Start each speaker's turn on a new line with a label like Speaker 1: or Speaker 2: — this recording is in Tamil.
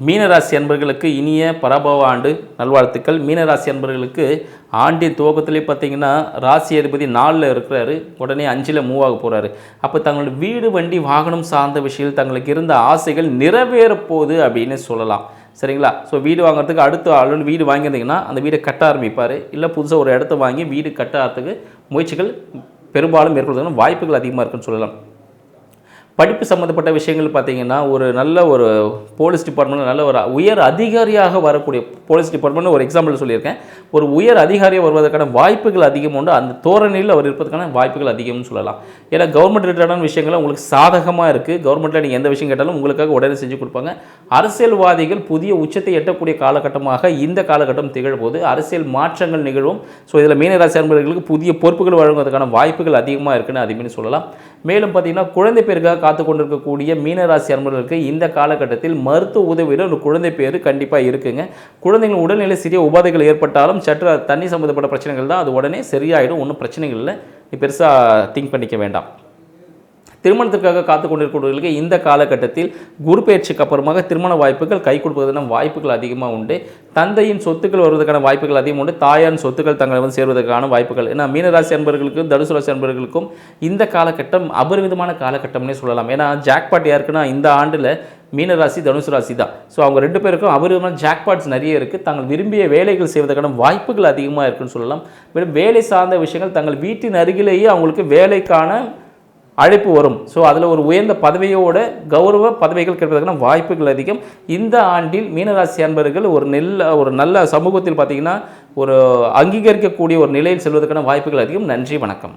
Speaker 1: மீனராசி அன்பர்களுக்கு இனிய பராபவ ஆண்டு நல்வாழ்த்துக்கள். மீனராசி அன்பர்களுக்கு ஆண்டின் துவக்கத்திலே பார்த்தீங்கன்னா ராசி அதிபதி 4ல் இருக்கிறாரு, உடனே 5ல் மூவ் ஆக போகிறாரு. அப்போ தங்களோட வீடு வண்டி வாகனம் சார்ந்த விஷயங்கள் தங்களுக்கு இருந்த ஆசைகள் நிறைவேறப்போகுது அப்படின்னு சொல்லலாம். சரிங்களா? ஸோ வீடு வாங்குறதுக்கு அடுத்து ஆல்ரெடி வீடு வாங்கியிருந்தீங்கன்னா அந்த வீடை கட்ட ஆரம்பிப்பார். இல்லை புதுசாக ஒரு இடத்த வாங்கி வீடு கட்டுறதுக்கு முயற்சிகள் பெரும்பாலும் மேற்கொள்வதற்கான வாய்ப்புகள் அதிகமாக இருக்குன்னு சொல்லலாம். படிப்பு சம்மந்தப்பட்ட விஷயங்கள் பார்த்திங்கன்னா ஒரு நல்ல ஒரு போலீஸ் டிபார்ட்மெண்ட் நல்ல ஒரு உயர் அதிகாரியாக வரக்கூடிய போலீஸ் டிபார்ட்மெண்ட் ஒரு எக்ஸாம்பிள் சொல்லியிருக்கேன். ஒரு உயர் அதிகாரியாக வருவதற்கான வாய்ப்புகள் அதிகம் உண்டு. அந்த தோரணையில் அவர் இருப்பதற்கான வாய்ப்புகள் அதிகம்னு சொல்லலாம். ஏன்னா கவர்மெண்ட் ரிலேட்டடான விஷயங்கள் உங்களுக்கு சாதகமாக இருக்குது. கவர்மெண்ட்டில் நீங்கள் எந்த விஷயம் கேட்டாலும் உங்களுக்காக உடனே செஞ்சு கொடுப்பாங்க. அரசியல்வாதிகள் புதிய உச்சத்தை எட்டக்கூடிய காலகட்டமாக இந்த காலகட்டம் திகழ்போது அரசியல் மாற்றங்கள் நிகழும். ஸோ இதில் மீனராசி அன்பர்களுக்கு புதிய பொறுப்புகள் வழங்குவதற்கான வாய்ப்புகள் அதிகமாக இருக்குன்னு அதுமாரி சொல்லலாம். மேலும் பார்த்திங்கன்னா குழந்தை பேருக்காக காத்து கொண்டிருக்கக்கூடிய மீனராசி அன்பர்களுக்கு இந்த காலகட்டத்தில் மருத்துவ உதவியில் ஒரு குழந்தை பேர் கண்டிப்பாக இருக்குங்க. குழந்தைகள் உடல்நிலை சிறிய உபாதைகள் ஏற்பட்டாலும் சற்று தண்ணி சம்மந்தப்பட்ட பிரச்சனைகள் தான், அது உடனே சரியாயிடும். ஒன்றும் பிரச்சனைகள் இல்லை, நீ பெருசாக திங்க் பண்ணிக்க வேண்டாம். திருமணத்திற்காக காத்து கொண்டிருக்கிறவர்களுக்கு இந்த காலகட்டத்தில் குரு பயிற்சிக்கு அப்புறமாக திருமண வாய்ப்புகள் கை கொடுப்பதற்கான வாய்ப்புகள் அதிகமாக உண்டு. தந்தையின் சொத்துக்கள் வருவதற்கான வாய்ப்புகள் அதிகம் உண்டு. தாயாரின் சொத்துக்கள் தங்களை சேர்வதற்கான வாய்ப்புகள். ஏன்னா மீனராசி அன்பர்களுக்கும் தனுசு ராசி அன்பர்களுக்கும் இந்த காலகட்டம் அபரிமிதமான காலகட்டம்னே சொல்லலாம். ஏன்னா ஜாக்பாட் யாருக்குன்னா இந்த ஆண்டில் மீனராசி தனுசு ராசி தான். ஸோ அவங்க 2 பேருக்கும் அபரிமிதமான ஜாக்பாட்ஸ் நிறைய இருக்குது. தாங்கள் விரும்பிய வேலைகள் செய்வதற்கான வாய்ப்புகள் அதிகமாக இருக்குன்னு சொல்லலாம். மேலும் வேலை சார்ந்த விஷயங்கள் தங்கள் வீட்டின் அருகிலேயே அவங்களுக்கு வேலைக்கான அழைப்பு வரும். ஸோ அதில் ஒரு உயர்ந்த பதவியோட கௌரவ பதவிகள் கிடைப்பதற்கான வாய்ப்புகள் அதிகம். இந்த ஆண்டில் மீனராசி அன்பர்கள் ஒரு நல்ல சமூகத்தில் பார்த்திங்கன்னா ஒரு அங்கீகரிக்கக்கூடிய ஒரு நிலையில் செல்வதற்கான வாய்ப்புகள் அதிகம். நன்றி, வணக்கம்.